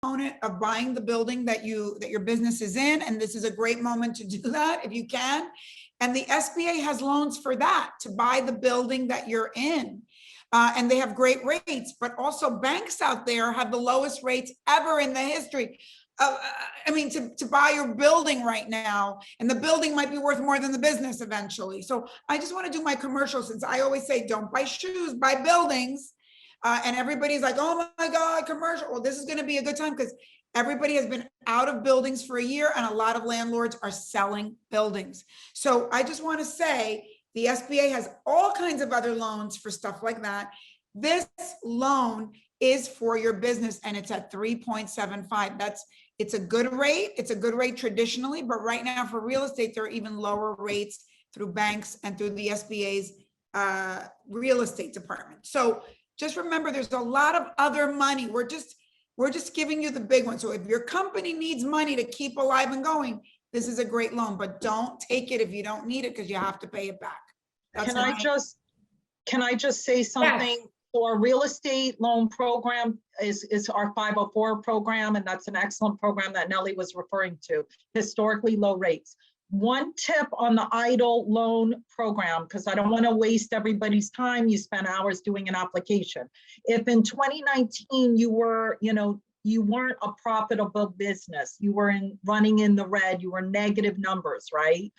component of buying the building that your business is in, and this is a great moment to do that if you can. And the SBA has loans for that, to buy the building that you're in. And they have great rates, but also banks out there have the lowest rates ever in the history. I mean, to buy your building right now, and the building might be worth more than the business eventually. So I just want to do my commercial, since I always say, don't buy shoes, buy buildings. And everybody's like, oh my God, commercial. Well, this is going to be a good time because everybody has been out of buildings for a year, and a lot of landlords are selling buildings. So I just want to say, the SBA has all kinds of other loans for stuff like that. This loan is for your business, and it's at 3.75. It's a good rate. It's a good rate traditionally, but right now for real estate, there are even lower rates through banks and through the SBA's real estate department. So just remember, there's a lot of other money. We're just giving you the big one. So if your company needs money to keep alive and going, this is a great loan, but don't take it if you don't need it, because you have to pay it back. That's Can I just say something? Yes. So our real estate loan program is our 504 program, and that's an excellent program that Nellie was referring to, historically low rates. One tip on the EIDL loan program, because I don't want to waste everybody's time. You spend hours doing an application. If in 2019 you weren't a profitable business, you were running in the red, you were negative numbers, right?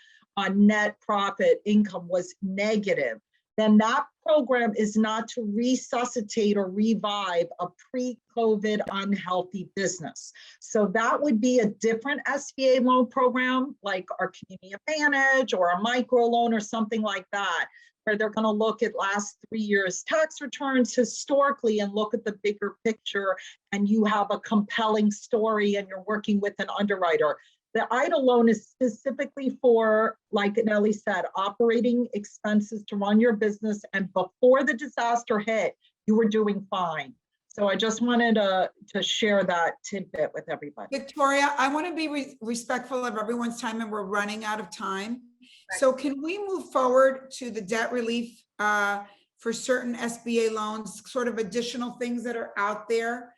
Net profit income was negative, then that program is not to resuscitate or revive a pre-COVID unhealthy business. So that would be a different SBA loan program, like our Community Advantage or a micro loan or something like that, where they're going to look at last 3 years tax returns historically and look at the bigger picture, and you have a compelling story and you're working with an underwriter. The EIDL loan is specifically for, like Nellie said, operating expenses to run your business. And before the disaster hit, you were doing fine. So I just wanted to share that tidbit with everybody. Victoria, I want to be respectful of everyone's time, and we're running out of time. Right. So can we move forward to the debt relief for certain SBA loans, sort of additional things that are out there?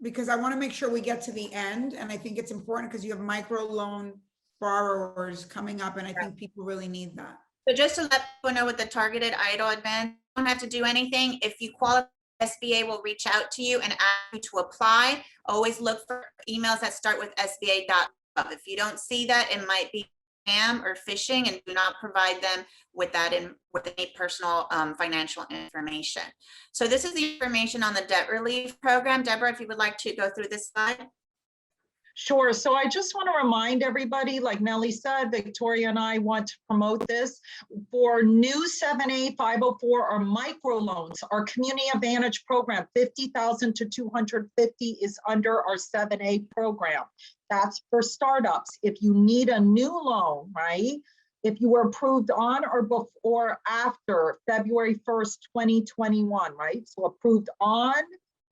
Because I want to make sure we get to the end, and I think it's important because you have micro loan borrowers coming up, and I think people really need that. So just to let people know, with the targeted EIDL advance, you don't have to do anything. If you qualify, SBA will reach out to you and ask you to apply. Always look for emails that start with sba.gov. If you don't see that, it might be spam or phishing, and do not provide them with that with any personal financial information. So this is the information on the debt relief program. Deborah, if you would like to go through this slide. Sure. So I just want to remind everybody, like Nellie said, Victoria and I want to promote this for new 7A 504 or micro loans. Our Community Advantage program, 50,000 to 250, is under our 7A program. That's for startups. If you need a new loan, right? If you were approved on or before after February 1st, 2021, right? So approved on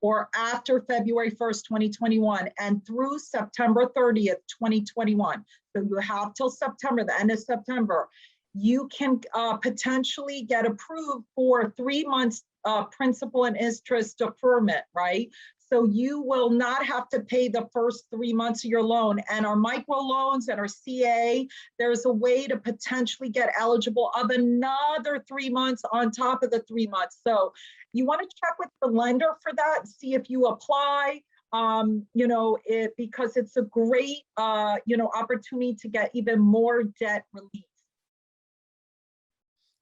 or after February 1st, 2021, and through September 30th, 2021. So you have till September, the end of September, you can potentially get approved for 3 months principal and interest deferment, right? So you will not have to pay the first 3 months of your loan. And our micro loans and our CA, there's a way to potentially get eligible of another 3 months on top of the 3 months. So you want to check with the lender for that, see if you apply, because it's a great, opportunity to get even more debt relief.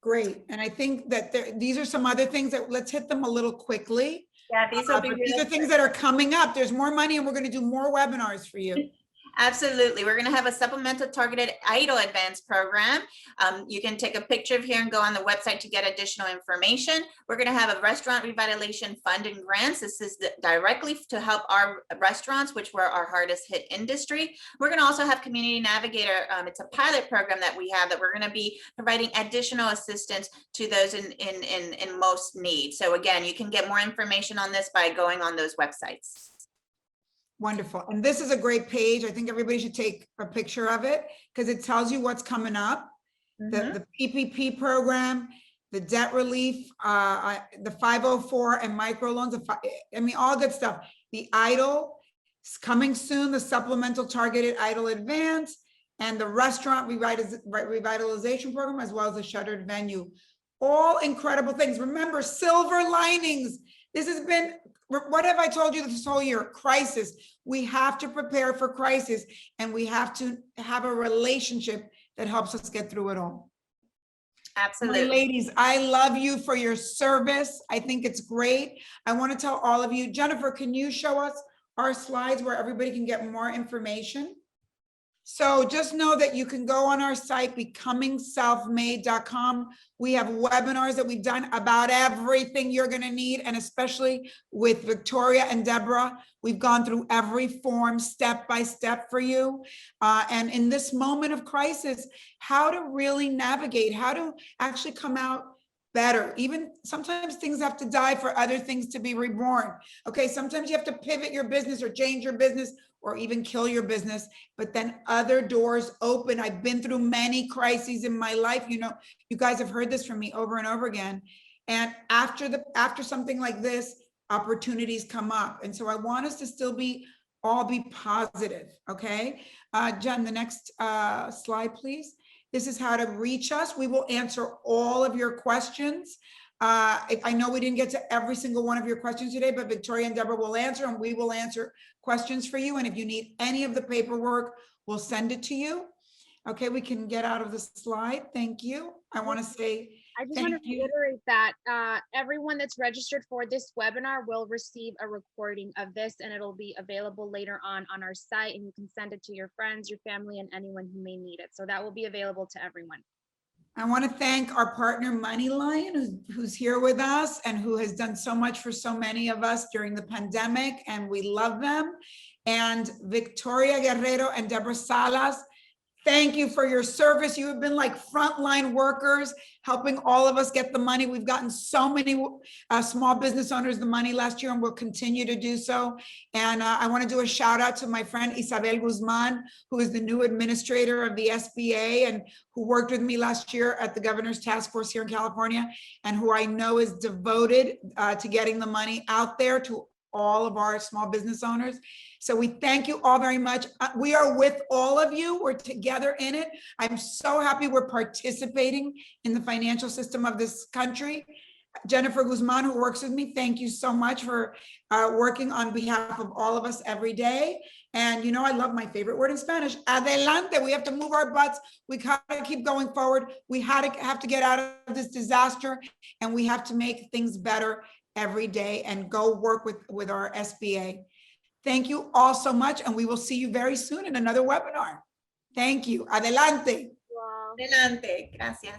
Great. And I think that these are some other things that let's hit them a little quickly. Yeah, these are things that are coming up. There's more money, and we're going to do more webinars for you. Absolutely. We're going to have a supplemental targeted EIDL advance program. You can take a picture of here and go on the website to get additional information. We're going to have a restaurant revitalization fund and grants. This is directly to help our restaurants, which were our hardest hit industry. We're going to also have Community Navigator. It's a pilot program that we have that we're going to be providing additional assistance to those in most need. So again, you can get more information on this by going on those websites. Wonderful. And this is a great page. I think everybody should take a picture of it because it tells you what's coming up. The PPP program, the debt relief, the 504 and microloans. I mean, all good stuff. the EIDL is coming soon, the supplemental targeted EIDL advance, and the restaurant revitalization program, as well as the shuttered venue. All incredible things. Remember, silver linings. This has been, what have I told you this whole year? Crisis. We have to prepare for crisis, and we have to have a relationship that helps us get through it all. Absolutely. My ladies, I love you for your service. I think it's great. I want to tell all of you, Jennifer, can you show us our slides where everybody can get more information? So just know that you can go on our site, becomingselfmade.com. We have webinars that we've done about everything you're going to need, and especially with Victoria and Deborah, we've gone through every form step by step for you. And in this moment of crisis, how to really navigate, how to actually come out better. Even sometimes things have to die for other things to be reborn. Okay, sometimes you have to pivot your business or change your business or even kill your business, but then other doors open. I've been through many crises in my life. You know, you guys have heard this from me over and over again. And after something like this, opportunities come up. And so I want us to still all be positive. Okay, Jen, the next slide, please. This is how to reach us. We will answer all of your questions. I know we didn't get to every single one of your questions today, but Victoria and Deborah will answer, and we will answer questions for you. And if you need any of the paperwork, we'll send it to you. Okay, we can get out of the slide. Thank you. I want to say I just want to reiterate that everyone that's registered for this webinar will receive a recording of this, and it'll be available later on our site, and you can send it to your friends, your family, and anyone who may need it. So that will be available to everyone. I want to thank our partner MoneyLion, who's here with us and who has done so much for so many of us during the pandemic, and we love them. And Victoria Guerrero and Deborah Salas, thank you for your service. You have been like frontline workers, helping all of us get the money. We've gotten so many small business owners the money last year, and we'll continue to do so. And I want to do a shout out to my friend Isabel Guzman, who is the new administrator of the SBA and who worked with me last year at the governor's task force here in California, and who I know is devoted to getting the money out there to all of our small business owners. So we thank you all very much. We are with all of you. We're together in it. I'm so happy we're participating in the financial system of this country. Jennifer Guzman, who works with me, thank you so much for working on behalf of all of us every day. And you know, I love my favorite word in Spanish, adelante. We have to move our butts. We gotta keep going forward. We have to get out of this disaster, and we have to make things better every day and go work with our SBA. Thank you all so much, and we will see you very soon in another webinar. Thank you. Adelante. Wow. Adelante. Gracias.